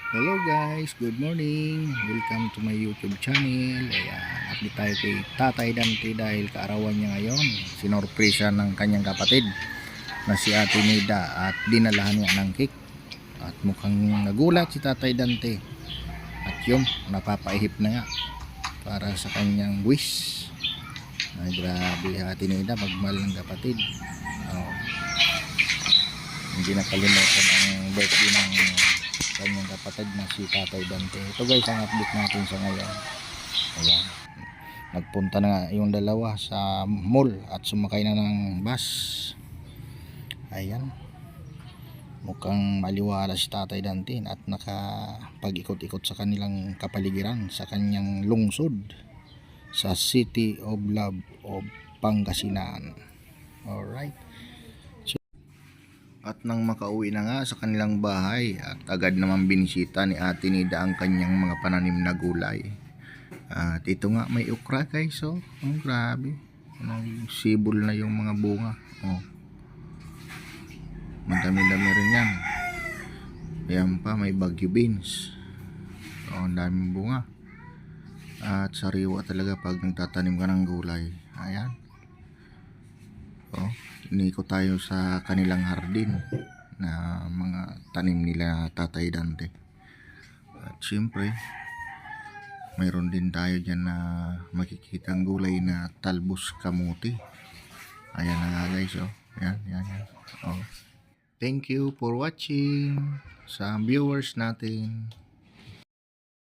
Hello guys, good morning. Welcome to my YouTube channel. Ayan, update tayo kay Tatay Dante dahil kaarawan niya ngayon. Sinorpresa ng kanyang kapatid na si Ate Nida at dinalahan niya ng cake. At mukhang nagulat si Tatay Dante. At yun, napapaihip na nga para sa kanyang wish. Ay grabe, Ate Nida, magmahal ng kapatid. Oh, hindi nakalimutan ang birthday ng kanyang kapatid na si Tatay Dante. Ito guys ang update natin sa ngayon. Ayan, nagpunta na nga yung dalawa sa mall at sumakay na ng bus. Ayan, mukhang maliwala si Tatay Dante at nakapag-ikot-ikot sa kanilang kapaligiran sa kanyang lungsod sa City of Love of Pangasinan. Alright, at nang makauwi na nga sa kanilang bahay at agad naman binisita ni Ate Nida ang kanyang mga pananim na gulay. At ito nga, may okra guys, oh, grabe, sibol na yung mga bunga, oh, madami-dami rin yan. Ayan pa, may bagyo beans, oh, ang daming bunga at sariwa talaga pag nagtatanim ka ng gulay. Ayan, oh, iniko tayo sa kanilang hardin na mga tanim nila Tatay Dante. At syempre mayroon din tayo dyan na makikitang gulay na talbos kamuti. Ayan na nga guys, oh. Yan. Oh. Thank you for watching sa viewers natin.